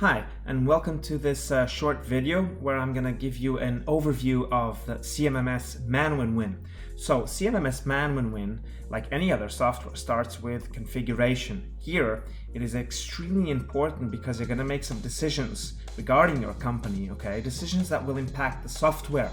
Hi, and welcome to this short video where I'm going to give you an overview of the CMMS ManWinWin. So CMMS ManWinWin, like any other software, starts with configuration. Here, it is extremely important because you're going to make some decisions regarding your company, okay? Decisions that will impact the software.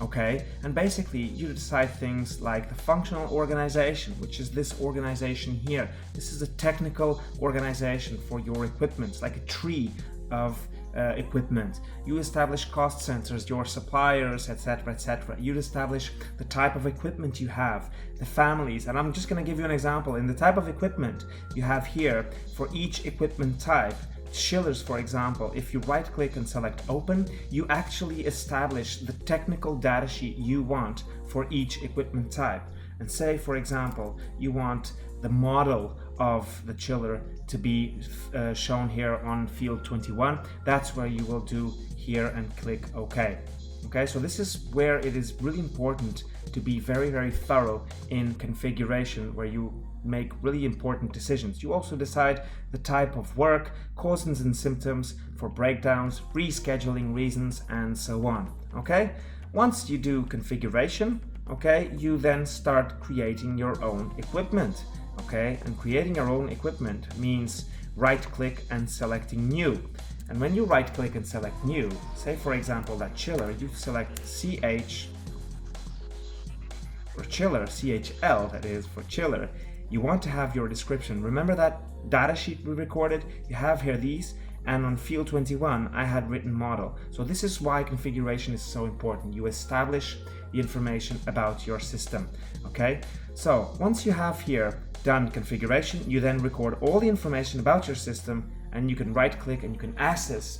Okay, and basically you decide things like the functional organization, which is this organization here. This is a technical organization for your equipment. It's like a tree of equipment. You establish cost centers, your suppliers, etc., etc. You establish the type of equipment you have, the families, and I'm just going to give you an example. In the type of equipment you have here, for each equipment type, chillers, for example, if you right click and select open, you actually establish the technical data sheet you want for each equipment type. And say, for example, you want the model of the chiller to be shown here on field 21. That's where you will do here and click OK. Okay, so this is where it is really important to be very thorough in configuration, where you make really important decisions. You also decide the type of work, causes and symptoms for breakdowns, rescheduling reasons, and so on. Okay, once you do configuration, okay, you then start creating your own equipment. Okay, and creating your own equipment means right click and selecting new. And when you right click and select new, say for example that chiller, you select CH for chiller, CHL, that is for chiller. You want to have your description. Remember that data sheet we recorded? You have here these, and on field 21 I had written model. So this is why configuration is so important. You establish the information about your system. Okay, so once you have here done configuration, you then record all the information about your system, and you can right click and you can access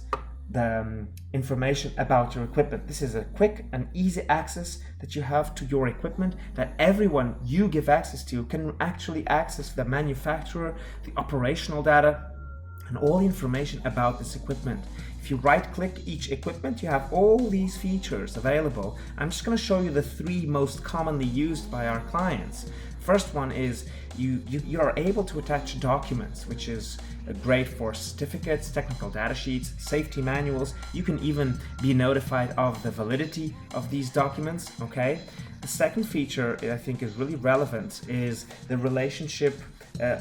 the information about your equipment. This is a quick and easy access that you have to your equipment, that everyone you give access to can actually access the manufacturer, the operational data, and all the information about this equipment. If you right click each equipment, you have all these features available. I'm just going to show you the three most commonly used by our clients. First one is you are able to attach documents, which is great for certificates, technical data sheets, safety manuals. You can even be notified of the validity of these documents. Okay. The second feature I think is really relevant is the relationship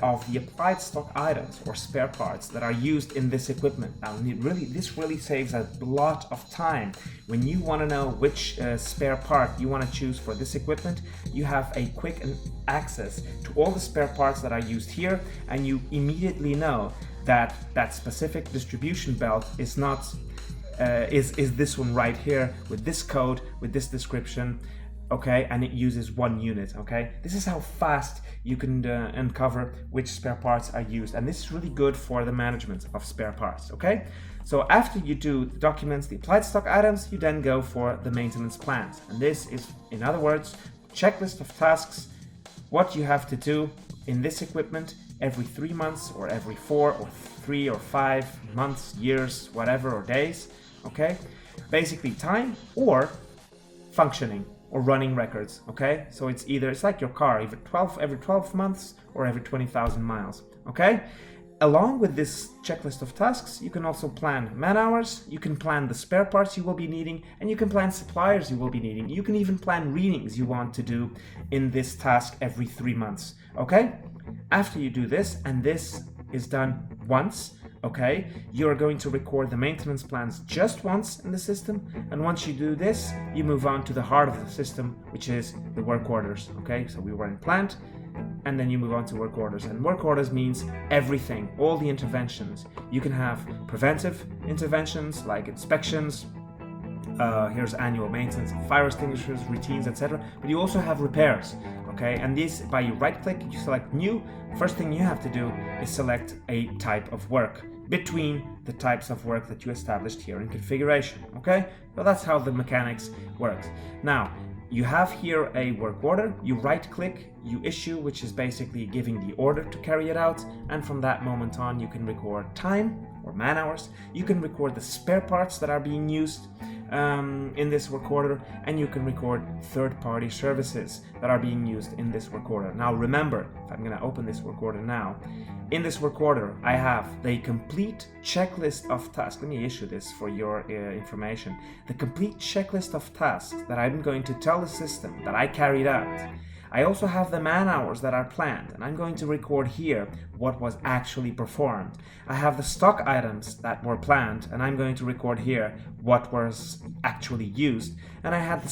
of the applied stock items or spare parts that are used in this equipment. Now, this really saves a lot of time. When you want to know which spare part you want to choose for this equipment, you have a quick access to all the spare parts that are used here, and you immediately know that that specific distribution belt is not is this one right here with this code, with this description. Okay, and it uses 1 unit. Okay, this is how fast you can uncover which spare parts are used, and this is really good for the management of spare parts. Okay, so after you do the documents, the applied stock items, you then go for the maintenance plans, and this is, in other words, checklist of tasks, what you have to do in this equipment every 3 months or every 4 or 3 or 5 months, years, whatever, or days. Okay, basically time or functioning or running records. Okay, so it's like your car, every 12 months or every 20,000 miles. Okay, along with this checklist of tasks, you can also plan man hours, you can plan the spare parts you will be needing, and you can plan suppliers you will be needing. You can even plan readings you want to do in this task every 3 months. Okay, after you do this, and this is done once, okay, you're going to record the maintenance plans just once in the system, and once you do this, you move on to the heart of the system, which is the work orders. Okay, so we were in plant, and then you move on to work orders, and work orders means everything, all the interventions. You can have preventive interventions like inspections, here's annual maintenance, fire extinguishers, routines, etc. But you also have repairs. Okay, and these, by you right click, you select new. First thing you have to do is select a type of work between the types of work that you established here in configuration. Okay, so that's how the mechanics works. Now you have here a work order. You right click, you issue, which is basically giving the order to carry it out, and from that moment on you can record time or man hours. You can record the spare parts that are being used, in this work order, and you can record third-party services that are being used in this work order. Now remember, if I'm going to open this work order now, in this work order I have the complete checklist of tasks. Let me issue this for your information. The complete checklist of tasks that I'm going to tell the system that I carried out. I also have the man hours that are planned, and I'm going to record here what was actually performed. I have the stock items that were planned, and I'm going to record here what was actually used. And I had the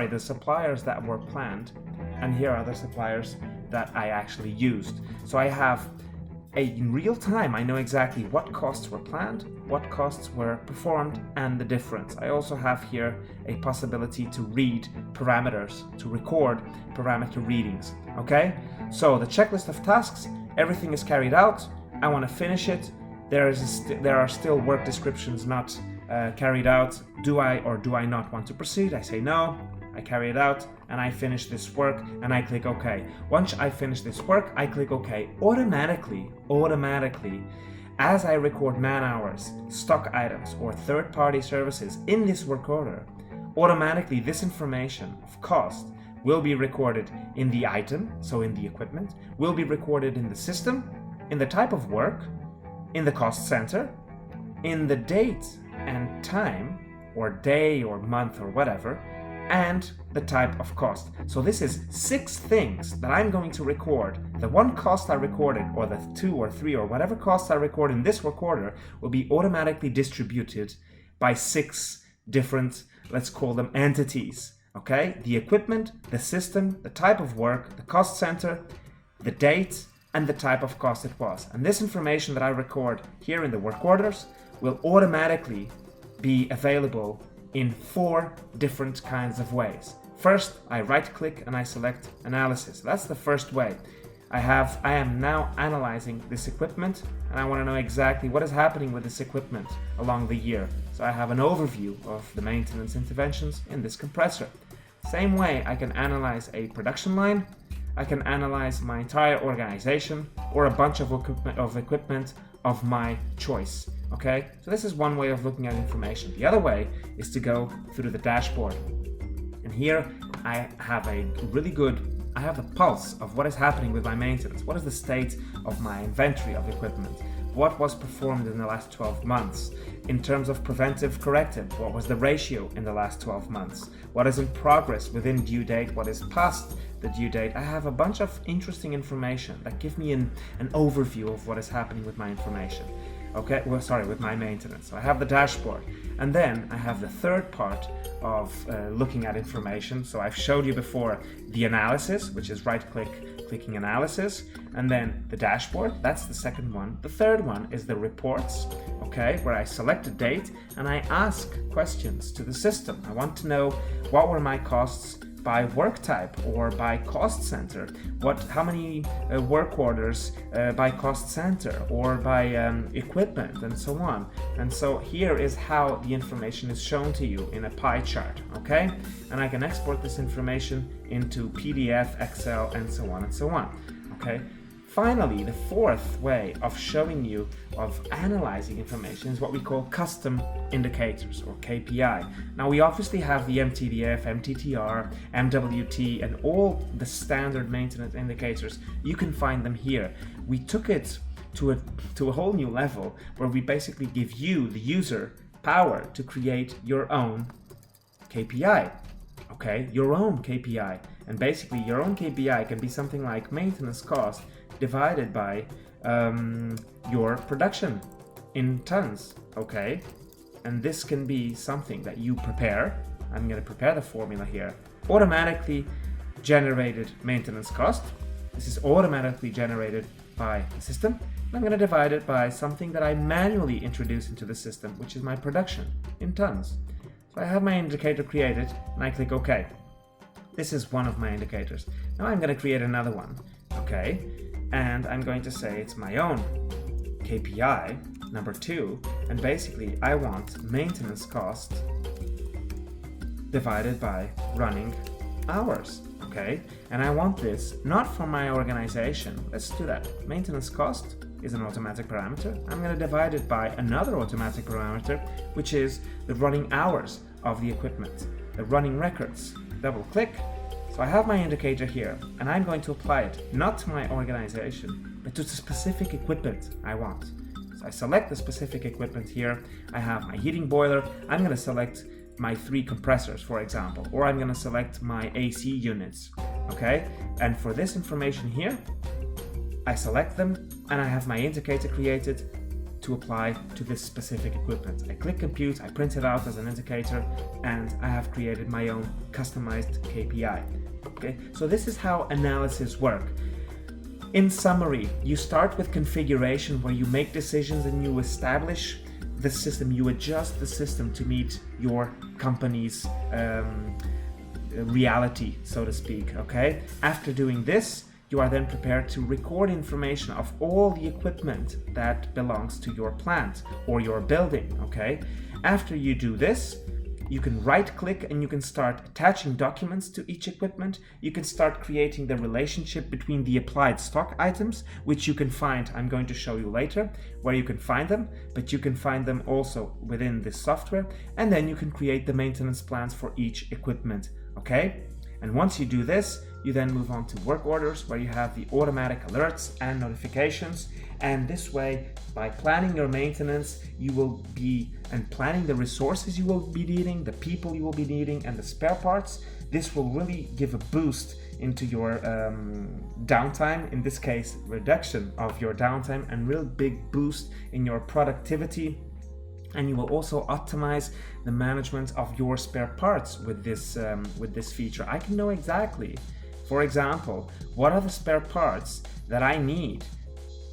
the suppliers that were planned, and here are the suppliers that I actually used. So I have in real time, I know exactly what costs were planned, what costs were performed, and the difference. I also have here a possibility to read parameters, to record parameter readings. Okay, so the checklist of tasks, everything is carried out. I want to finish it. There are still work descriptions not carried out. Do I or do I not want to proceed? I say no. I carry it out and I finish this work and I click OK. Once I finish this work, I click OK. Automatically, as I record man hours, stock items, or third-party services in this work order, automatically this information of cost will be recorded in the item, so in the equipment, will be recorded in the system, in the type of work, in the cost center, in the date and time, or day or month or whatever, and the type of cost. So this is 6 things that I'm going to record. The one cost I recorded, or the 2 or 3 or whatever costs I record in this work order, will be automatically distributed by 6 different, let's call them entities. Okay, the equipment, the system, the type of work, the cost center, the date, and the type of cost it was. And this information that I record here in the work orders will automatically be available in 4 different kinds of ways. First, I right-click and I select analysis. That's the first way. I am now analyzing this equipment, and I want to know exactly what is happening with this equipment along the year. So I have an overview of the maintenance interventions in this compressor. Same way, I can analyze a production line, I can analyze my entire organization, or a bunch of equipment of my choice. Okay, so this is one way of looking at information. The other way is to go through the dashboard. And here I have I have the pulse of what is happening with my maintenance. What is the state of my inventory of equipment? What was performed in the last 12 months? In terms of preventive corrective, what was the ratio in the last 12 months? What is in progress within due date? What is past the due date? I have a bunch of interesting information that give me an overview of what is happening with my information. Okay, with my maintenance. So I have the dashboard, and then I have the third part of looking at information. So I've showed you before the analysis, which is clicking analysis, and then the dashboard. That's the second one. The third one is the reports, okay, where I select a date and I ask questions to the system. I want to know what were my costs by work type or by cost center, how many work orders by cost center or by equipment, and so on. And so here is how the information is shown to you in a pie chart, okay? And I can export this information into PDF, Excel, and so on and so on, okay? Finally, the fourth way of showing you, of analyzing information, is what we call custom indicators, or KPI. Now, we obviously have the MTDF, MTTR, MWT, and all the standard maintenance indicators. You can find them here. We took it to a whole new level, where we basically give you, the user, power to create your own KPI. Okay, your own KPI. And basically, your own KPI can be something like maintenance cost divided by your production in tons, okay? And this can be something that you prepare. I'm going to prepare the formula here. Automatically generated maintenance cost. This is automatically generated by the system. I'm going to divide it by something that I manually introduce into the system, which is my production in tons. So I have my indicator created, and I click OK. This is one of my indicators. Now I'm going to create another one, okay? And I'm going to say it's my own KPI, number 2, and basically I want maintenance cost divided by running hours, okay? And I want this not for my organization. Let's do that. Maintenance cost is an automatic parameter. I'm going to divide it by another automatic parameter, which is the running hours of the equipment, the running records. Double click. So I have my indicator here, and I'm going to apply it not to my organization, but to the specific equipment I want. So I select the specific equipment here. I have my heating boiler. I'm going to select my 3 compressors, for example, or I'm going to select my AC units. Okay, and for this information here, I select them, and I have my indicator created to apply to this specific equipment. I click compute, I print it out as an indicator, and I have created my own customized KPI. Okay, so this is how analysis works. In summary, you start with configuration, where you make decisions and you establish the system, you adjust the system to meet your company's reality, so to speak. Okay, after doing this, you are then prepared to record information of all the equipment that belongs to your plant or your building. Okay, after you do this, you can right click and you can start attaching documents to each equipment. You can start creating the relationship between the applied stock items, which you can find, I'm going to show you later where you can find them, but you can find them also within this software. And then you can create the maintenance plans for each equipment. Okay, and once you do this, you then move on to work orders, where you have the automatic alerts and notifications. And this way, by planning your maintenance, you will be, and planning the resources you will be needing, the people you will be needing, and the spare parts, this will really give a boost into your downtime, in this case, reduction of your downtime, and real big boost in your productivity. And you will also optimize the management of your spare parts with this feature. I can know exactly, for example, what are the spare parts that I need?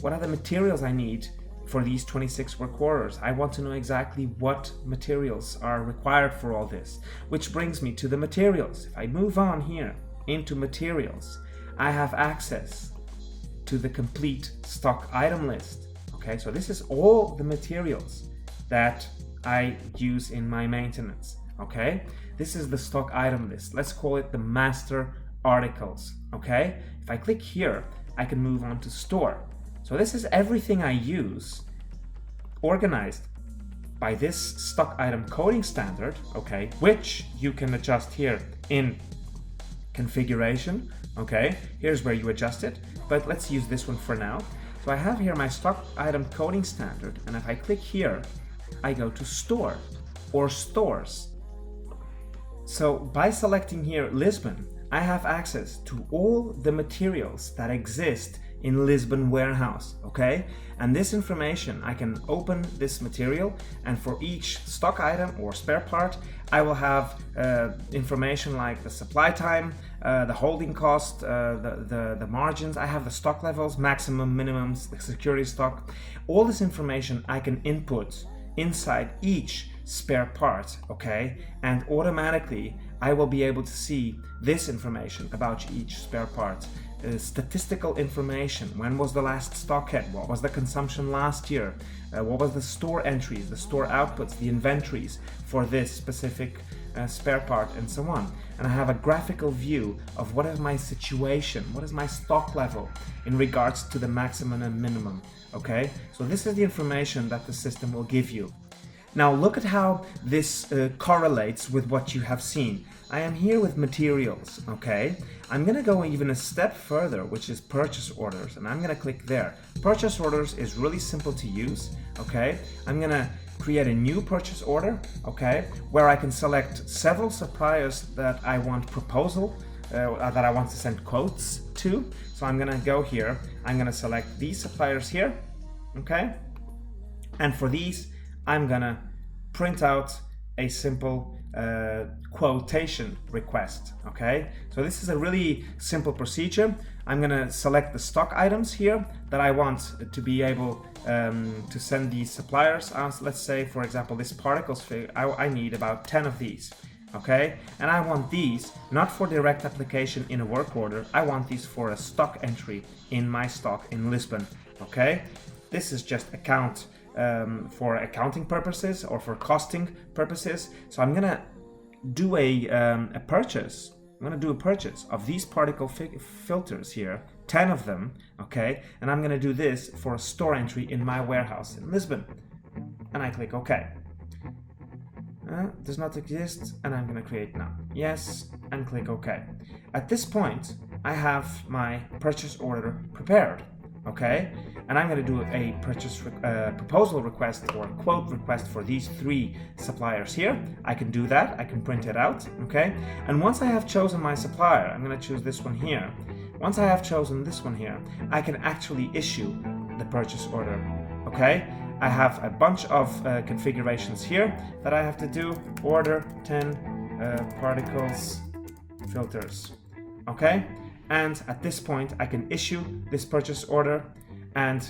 What are the materials I need for these 26 work orders? I want to know exactly what materials are required for all this, which brings me to the materials. If I move on here into materials, I have access to the complete stock item list. Okay, so this is all the materials that I use in my maintenance. Okay, this is the stock item list. Let's call it the master articles. Okay, if I click here, I can move on to store. So this is everything I use, organized by this stock item coding standard. Okay, which you can adjust here in configuration. Okay, here's where you adjust it, but let's use this one for now. So I have here my stock item coding standard, and if I click here, I go to store or stores. So by selecting here Lisbon, I have access to all the materials that exist in Lisbon warehouse. Okay, and this information, I can open this material, and for each stock item or spare part, I will have information like the supply time, the holding cost, the margins. I have the stock levels, maximum, minimums, the security stock. All this information I can input inside each spare part. Okay, and automatically I will be able to see this information about each spare part. Statistical information: when was the last stock hit, what was the consumption last year, what was the store entries, the store outputs, the inventories for this specific spare part, and so on. And I have a graphical view of what is my situation, what is my stock level in regards to the maximum and minimum. Okay, so this is the information that the system will give you. Now look at how this correlates with what you have seen. I am here with materials. Okay, I'm gonna go even a step further, which is purchase orders, and I'm gonna click there. Purchase orders is really simple to use. Okay, I'm gonna create a new purchase order, okay, where I can select several suppliers that I want proposal, that I want to send quotes to. So I'm gonna go here, I'm gonna select these suppliers here, okay, and for these I'm gonna print out a simple quotation request. Okay, so this is a really simple procedure. I'm gonna select the stock items here that I want to be able to send these suppliers. Let's say, for example, this particles figure, I need about 10 of these. Okay, and I want these not for direct application in a work order. I want these for a stock entry in my stock in Lisbon. Okay, this is just account for accounting purposes or for costing purposes. So I'm gonna do a purchase. I'm gonna do a purchase of these particle filters here, 10 of them, okay? And I'm gonna do this for a store entry in my warehouse in Lisbon. And I click OK. Does not exist, and I'm gonna create now. Yes, and click OK. At this point, I have my purchase order prepared, okay? And I'm gonna do a purchase proposal request or quote request for these 3 suppliers here. I can do that, I can print it out, okay? And once I have chosen my supplier, I'm gonna choose this one here. Once I have chosen this one here, I can actually issue the purchase order, okay? I have a bunch of configurations here that I have to do. Order 10 particles filters, okay? And at this point, I can issue this purchase order and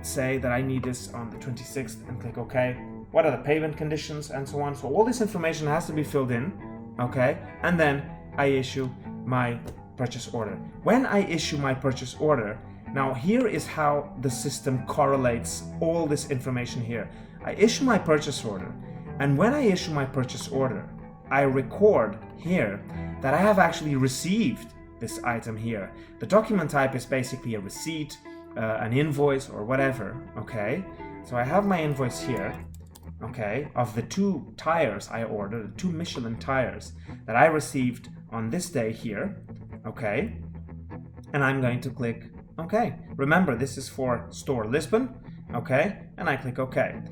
say that I need this on the 26th and click OK. What are the payment conditions and so on. So all this information has to be filled in, okay? And then I issue my purchase order. When I issue my purchase order, now here is how the system correlates all this information here. I issue my purchase order, and when I issue my purchase order, I record here that I have actually received this item here. The document type is basically a receipt, an invoice or whatever, okay? So I have my invoice here, okay, of the 2 tires I ordered, the 2 Michelin tires that I received on this day here, okay? And I'm going to click OK. Remember, this is for store Lisbon, okay? And I click OK.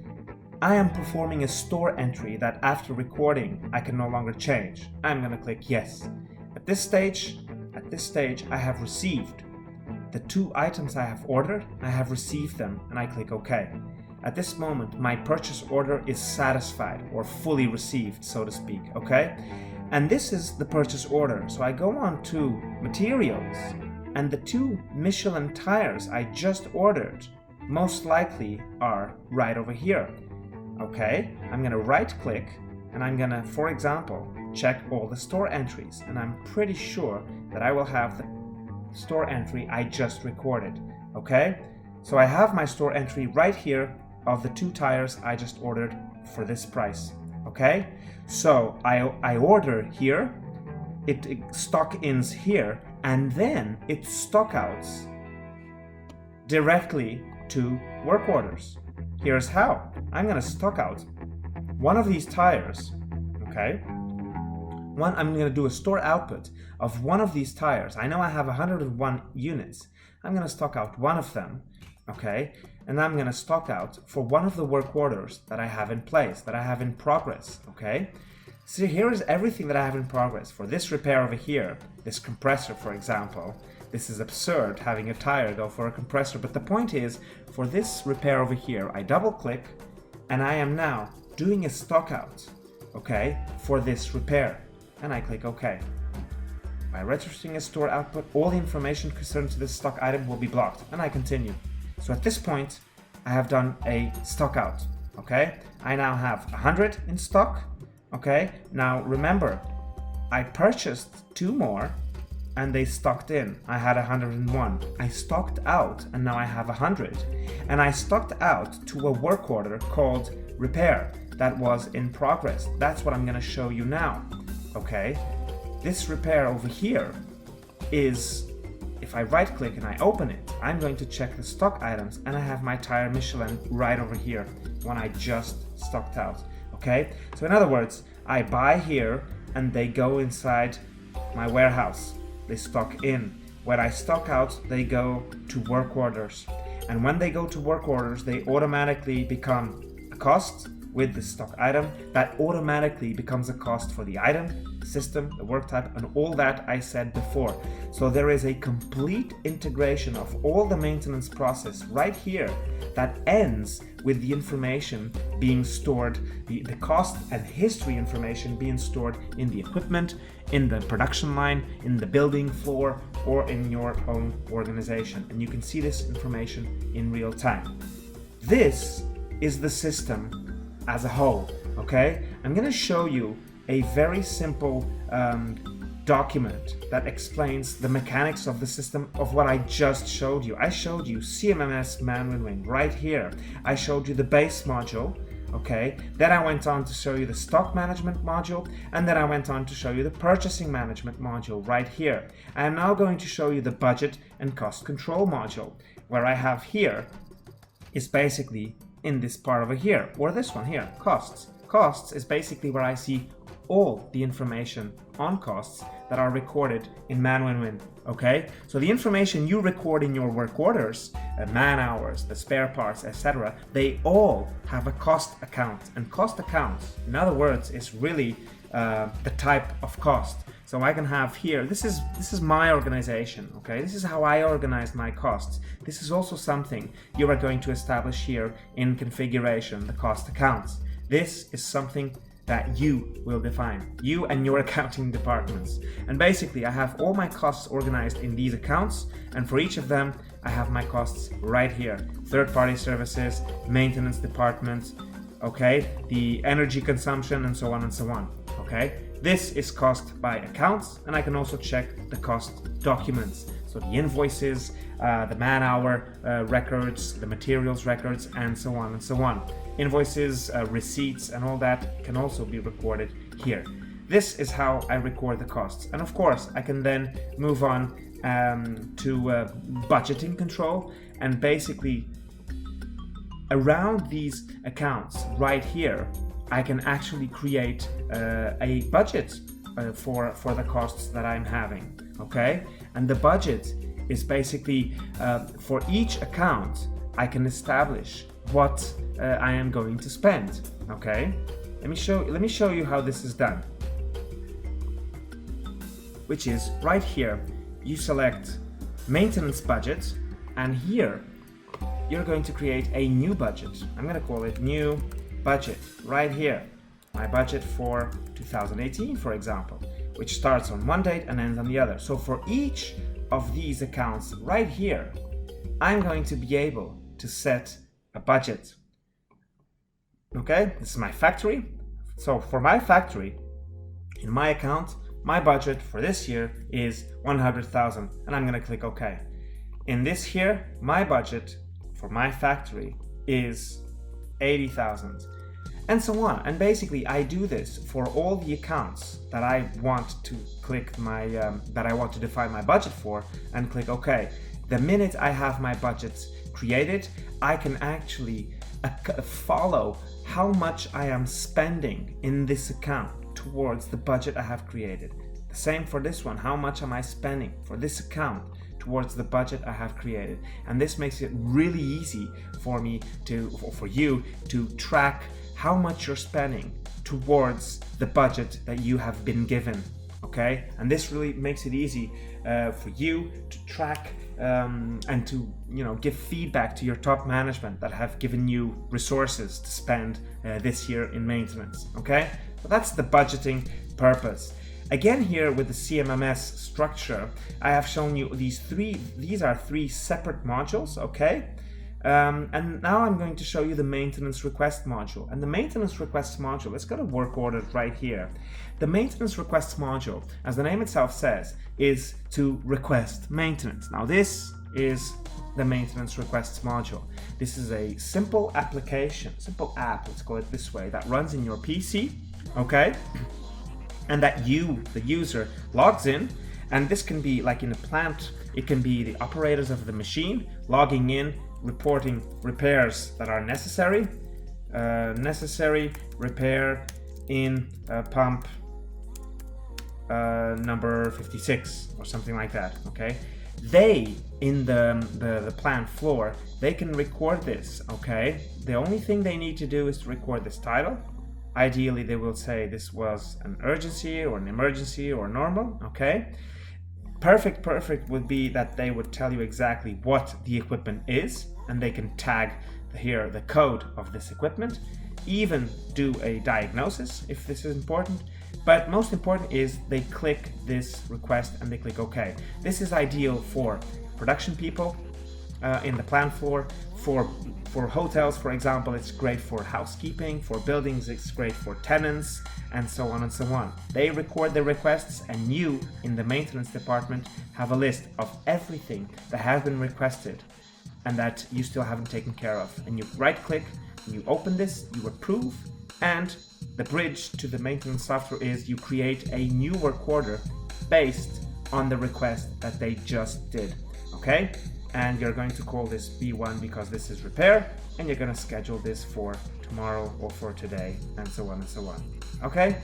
I am performing a store entry that after recording, I can no longer change. I'm gonna click yes. At this stage, I have received the 2 items I have ordered. I have received them, and I click OK. At this moment, my purchase order is satisfied or fully received, so to speak, okay? And this is the purchase order. So I go on to materials, and the 2 Michelin tires I just ordered most likely are right over here. Okay, I'm gonna right click and I'm gonna, for example, check all the store entries, and I'm pretty sure that I will have the store entry I just recorded. Okay, so I have my store entry right here of the 2 tires I just ordered for this price. Okay, so I order here, it stock ins here, and then it stock outs directly to work orders. Here's how. I'm gonna stock out one of these tires, okay? I'm gonna do a store output of one of these tires. I know I have 101 units. I'm gonna stock out one of them, okay? And I'm gonna stock out for one of the work orders that I have in place, that I have in progress, okay? So here is everything that I have in progress. For this repair over here, this compressor, for example, this is absurd having a tire go for a compressor, but the point is, for this repair over here, I double click and I am now doing a stock out, okay, for this repair, and I click OK. By registering a store output, all the information concerned to this stock item will be blocked, and I continue. So at this point, I have done a stock out, okay? I now have 100 in stock. Okay, now remember, I purchased 2 more and they stocked in. I had 101. I stocked out and now I have 100. And I stocked out to a work order called repair that was in progress. That's what I'm gonna show you now, okay? This repair over here is, if I right click and I open it, I'm going to check the stock items and I have my tire Michelin right over here, one I just stocked out. Okay, so in other words, I buy here and they go inside my warehouse. They stock in. When I stock out, they go to work orders. And when they go to work orders, they automatically become a cost with the stock item. That automatically becomes a cost for the item, the system, the work type, and all that I said before. So there is a complete integration of all the maintenance process right here that ends with the information being stored, the cost and history information being stored in the equipment, in the production line, in the building floor, or in your own organization. And you can see this information in real time. This is the system as a whole, okay? I'm gonna show you a very simple document that explains the mechanics of the system of what I just showed you. I showed you CMMS ManWinWin right here. I showed you the base module, Okay, then I went on to show you the stock management module, and then I went on to show you the purchasing management module right here. I am now going to show you the budget and cost control module. Where I have here is basically in this part over here, or this one here, costs. Costs is basically where I see all the information on costs that are recorded in ManWinWin. Okay, so the information you record in your work orders, man hours, the spare parts, etc., they all have a cost account. And cost account, in other words, is really the type of cost. So I can have here, this is my organization, okay? This is how I organize my costs. This is also something you are going to establish here in configuration, the cost accounts. This is something that you will define, you and your accounting departments. And basically I have all my costs organized in these accounts, and for each of them I have my costs right here. Third-party services, maintenance departments, okay, the energy consumption, and so on and so on, okay? This is cost by accounts, and I can also check the cost documents. So the invoices, the man-hour records, the materials records, and so on and so on. Invoices, receipts, and all that can also be recorded here. This is how I record the costs. And of course, I can then move on to budgeting control, and basically around these accounts right here, I can actually create a budget for the costs that I'm having, okay? And the budget is basically for each account, I can establish what I am going to spend, okay? Let me show you how this is done, which is right here. You select maintenance budget, and here you're going to create a new budget. I'm going to call it new budget right here. My budget for 2018, for example, which starts on one date and ends on the other. So for each of these accounts right here, I'm going to be able to set a budget. Okay, this is my factory. So for my factory, in my account, my budget for this year is 100,000, and I'm going to click OK. In this here, my budget for my factory is 80,000, and so on. And basically, I do this for all the accounts that I want to click my that I want to define my budget for, and click OK. The minute I have my budgets created, I can actually follow how much I am spending in this account towards the budget I have created. The same for this one. How much am I spending for this account towards the budget I have created? And this makes it really easy for me for you to track how much you're spending towards the budget that you have been given. Okay, and this really makes it easy for you to track and to give feedback to your top management that have given you resources to spend this year in maintenance. Okay, so that's the budgeting purpose. Again, here with the CMMS structure, I have shown you these are three separate modules. Okay. And now I'm going to show you the maintenance request module. And the maintenance request module, let's go to work order right here. The maintenance request module, as the name itself says, is to request maintenance. Now this is the maintenance requests module. This is a simple application, simple app, let's call it this way, that runs in your PC, okay? And that you, the user, logs in. And this can be like in a plant, it can be the operators of the machine logging in, reporting repairs that are necessary. Necessary repair in pump number 56 or something like that. Okay, they in the plant floor, they can record this. Okay, the only thing they need to do is to record this title. Ideally, they will say this was an urgency or an emergency or normal. Okay. Perfect would be that they would tell you exactly what the equipment is, and they can tag here the code of this equipment, even do a diagnosis if this is important. But most important is they click this request and they click OK. This is ideal for production people in the plant floor, for hotels, for example. It's great for housekeeping, for buildings, it's great for tenants, and so on and so on. They record the requests, and you in the maintenance department have a list of everything that has been requested and that you still haven't taken care of. And you right click You open this, you approve, and the bridge to the maintenance software is you create a new work order based on the request that they just did, okay? And you're going to call this B1 because this is repair, and you're going to schedule this for tomorrow or for today, and so on and so on, okay?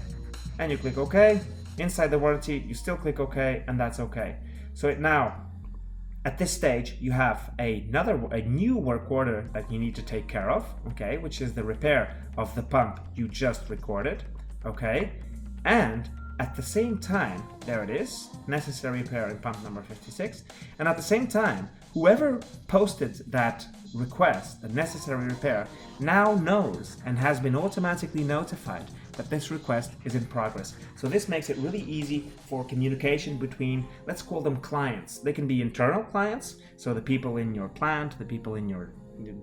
And you click OK. Inside the warranty, you still click OK, and that's okay. So now, at this stage, you have a new work order that you need to take care of, okay, which is the repair of the pump you just recorded, okay? And at the same time, there it is, necessary repair in pump number 56. And at the same time, whoever posted that request, the necessary repair, now knows and has been automatically notified that this request is in progress. So this makes it really easy for communication between, let's call them clients. They can be internal clients, so the people in your plant, the people in your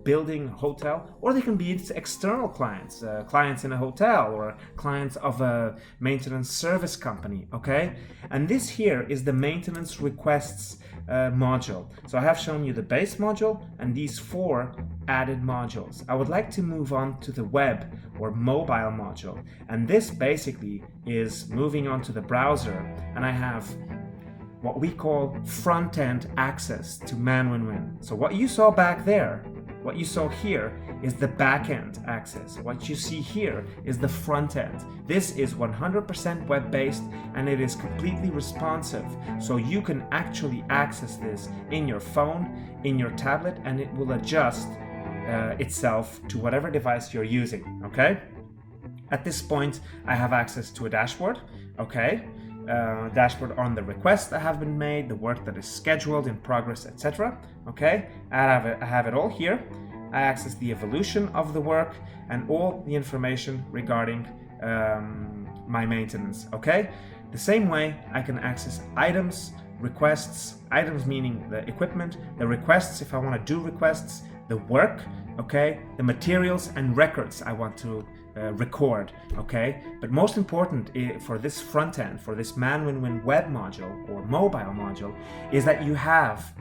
building, hotel, or they can be external clients, clients in a hotel or clients of a maintenance service company, okay? And this here is the maintenance requests module. So I have shown you the base module and these 4 added modules. I would like to move on to the web or mobile module, and this basically is moving on to the browser, and I have what we call front-end access to ManWinWin. So what you saw back there, what you saw here is the back-end access. What you see here is the front end. This is 100% web-based and it is completely responsive. So you can actually access this in your phone, in your tablet, and it will adjust itself to whatever device you're using, okay? At this point, I have access to a dashboard, okay? Dashboard on the requests that have been made, the work that is scheduled, in progress, etc. Okay, I have it all here. I access the evolution of the work and all the information regarding my maintenance. Okay, the same way I can access items, requests, items meaning the equipment, the requests if I want to do requests, the work, okay, the materials and records I want to record, okay? But most important for this front end, for this ManWinWin web module or mobile module, is that you have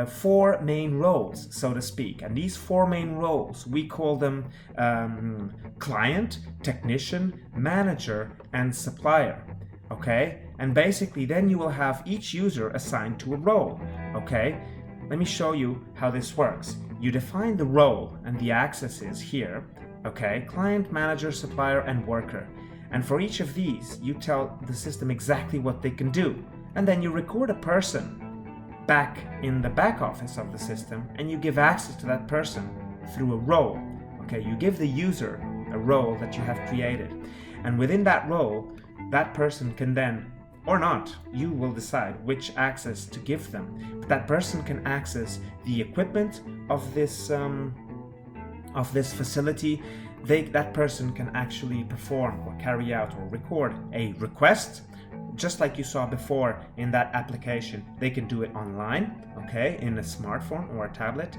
4 main roles, so to speak. And these 4 main roles, we call them client, technician, manager, and supplier, okay? And basically then you will have each user assigned to a role, okay? Let me show you how this works. You define the role and the accesses here, okay, client, manager, supplier, and worker. And for each of these, you tell the system exactly what they can do. And then you record a person back in the back office of the system, and you give access to that person through a role. Okay, you give the user a role that you have created. And within that role, that person can then, or not, you will decide which access to give them. But that person can access the equipment of this facility. That person can actually perform or carry out or record a request, just like you saw before in that application. They can do it online, okay, in a smartphone or a tablet.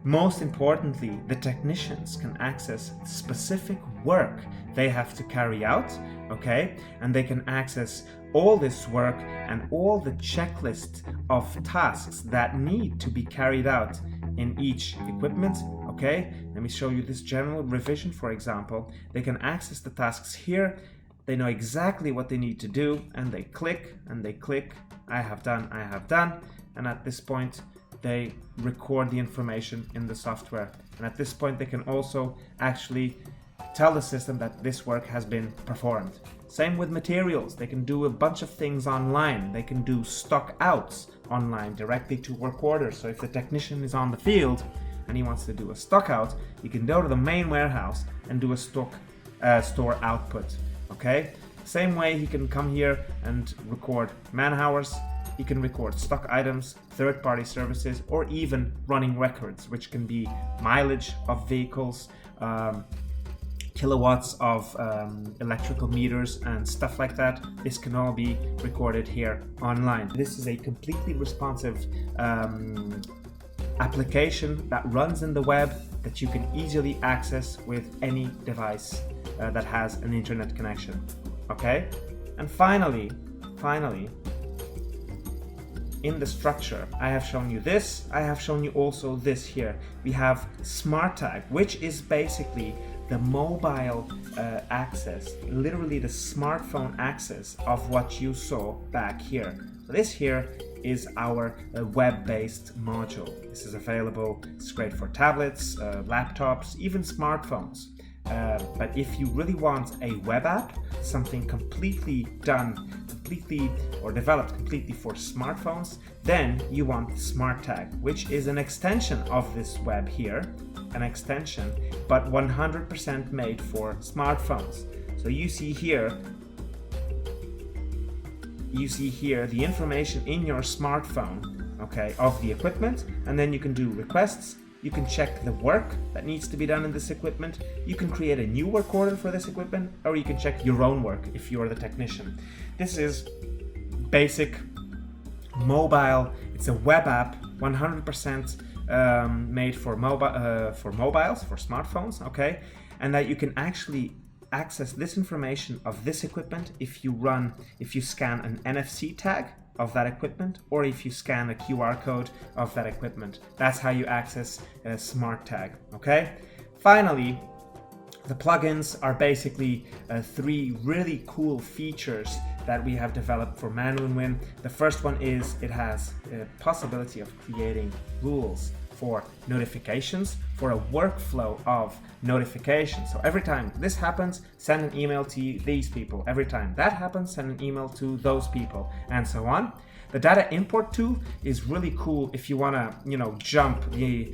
Most importantly, the technicians can access specific work they have to carry out, okay, and they can access all this work and all the checklist of tasks that need to be carried out in each equipment, okay? Let me show you this general revision, for example. They can access the tasks here. They know exactly what they need to do, and they click, I have done, and at this point, they record the information in the software. And at this point, they can also actually tell the system that this work has been performed. Same with materials. They can do a bunch of things online. They can do stock outs online directly to work orders. So if the technician is on the field and he wants to do a stock out, he can go to the main warehouse and do a store output. Okay? Same way he can come here and record man hours. He can record stock items, third-party services, or even running records, which can be mileage of vehicles, kilowatts of electrical meters and stuff like that. This can all be recorded here online. This is a completely responsive application that runs in the web that you can easily access with any device that has an internet connection. Okay? And finally, in the structure, I have shown you this, I have shown you also this here. We have Smart Tag, which is basically the mobile access, literally the smartphone access of what you saw back here. So this here is our web-based module. This is available, it's great for tablets, laptops, even smartphones. But if you really want a web app, something completely developed completely for smartphones, then you want Smart Tag, which is an extension of this web here, an extension, but 100% made for smartphones. So you see here the information in your smartphone, okay, of the equipment, and then you can do requests. You can check the work that needs to be done in this equipment. You can create a new work order for this equipment, or you can check your own work if you are the technician. This is basic mobile. It's a web app, 100% made for mobiles, for smartphones, okay? And that you can actually access this information of this equipment if you scan an NFC tag of that equipment, or if you scan a QR code of that equipment. That's how you access a Smart Tag, okay? Finally, the plugins are basically 3 really cool features that we have developed for ManWinWin. The first one is it has a possibility of creating rules for notifications, for a workflow of notifications. So every time this happens, send an email to these people. Every time that happens, send an email to those people, and so on. The data import tool is really cool if you want to, jump the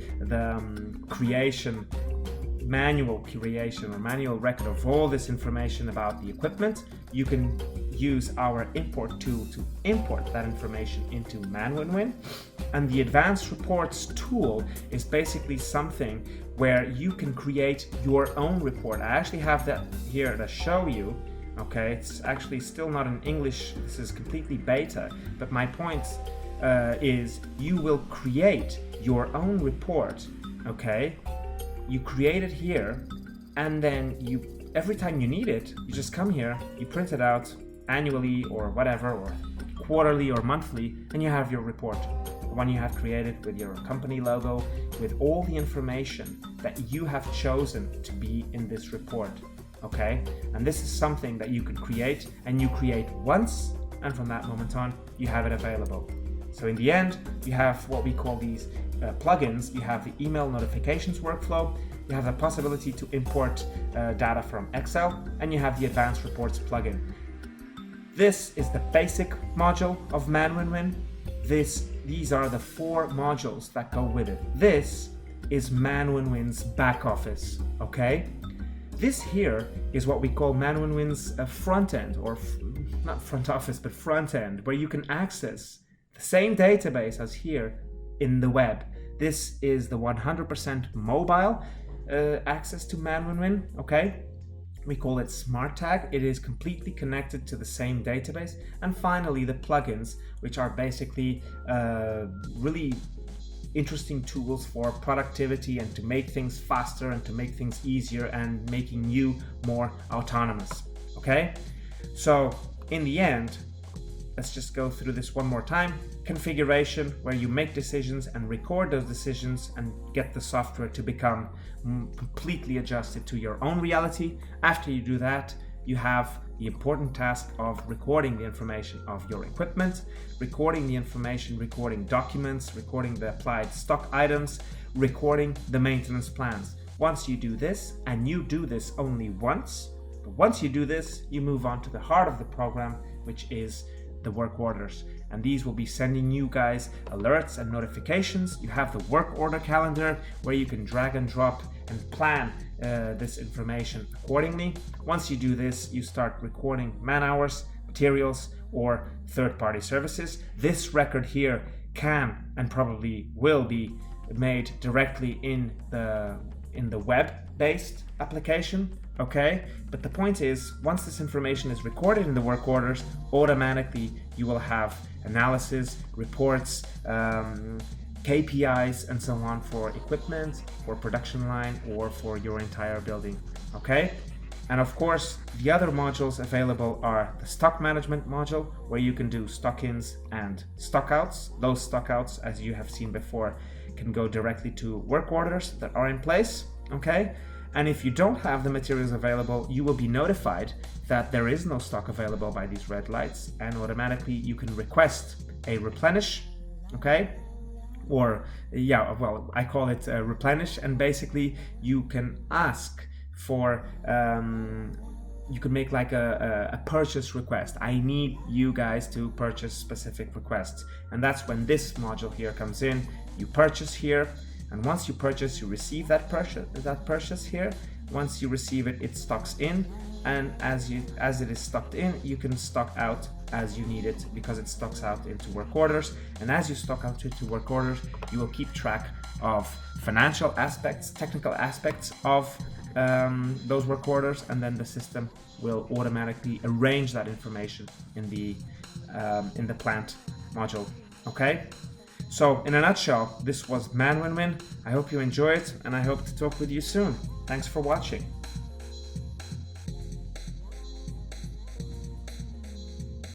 manual creation or manual record of all this information about the equipment. You can use our import tool to import that information into ManWinWin. And the advanced reports tool is basically something where you can create your own report. I actually have that here to show you. Okay, it's actually still not in English. This is completely beta, but my point is you will create your own report. Okay, you create it here, and then every time you need it, you just come here, you print it out annually or whatever, or quarterly or monthly, and you have your report. The one you have created with your company logo, with all the information that you have chosen to be in this report. Okay, and this is something that you can create, and you create once, and from that moment on, you have it available. So in the end, you have what we call these plugins. You have the email notifications workflow, you have the possibility to import data from Excel, and you have the advanced reports plugin. This is the basic module of ManWinWin. These are the 4 modules that go with it. This is ManWinWin's back office, okay? This here is what we call ManWinWin's front end, or not front office, but front end, where you can access the same database as here in the web. This is the 100% mobile access to ManWinWin, okay? We call it Smart Tag. It is completely connected to the same database. And finally, the plugins, which are basically really interesting tools for productivity and to make things faster and to make things easier and making you more autonomous, okay? So in the end, let's just go through this one more time. Configuration, where you make decisions and record those decisions and get the software to become completely adjusted to your own reality. After you do that, you have the important task of recording the information of your equipment, recording the information, recording documents, recording the applied stock items, recording the maintenance plans. Once you do this, and you do this only once, but once you do this, you move on to the heart of the program, which is the work orders. And these will be sending you guys alerts and notifications. You have the work order calendar where you can drag and drop and plan this information accordingly. Once you do this, you start recording man hours, materials, or third-party services. This record here can and probably will be made directly in the web-based application. Okay, but the point is, once this information is recorded in the work orders, automatically you will have analysis, reports, KPIs, and so on for equipment, for production line, or for your entire building. Okay, And of course, the other modules available are the stock management module, where you can do stock ins and stock outs. Those stock outs, as you have seen before, can go directly to work orders that are in place, okay? And if you don't have the materials available, you will be notified that there is no stock available by these red lights, and automatically you can request a replenish, okay? Or yeah, well, I call it replenish, and basically you can ask for you can make like a purchase request. I need you guys to purchase specific requests, and that's when this module here comes in. You purchase here, and once you purchase, you receive that purchase here. Once you receive it, it stocks in, and as it is stocked in, you can stock out as you need it, because it stocks out into work orders. And as you stock out into work orders, you will keep track of financial aspects, technical aspects of those work orders, and then the system will automatically arrange that information in the plant module. Okay, so in a nutshell, this was ManWinWin. I hope you enjoy it, and I hope to talk with you soon. Thanks for watching.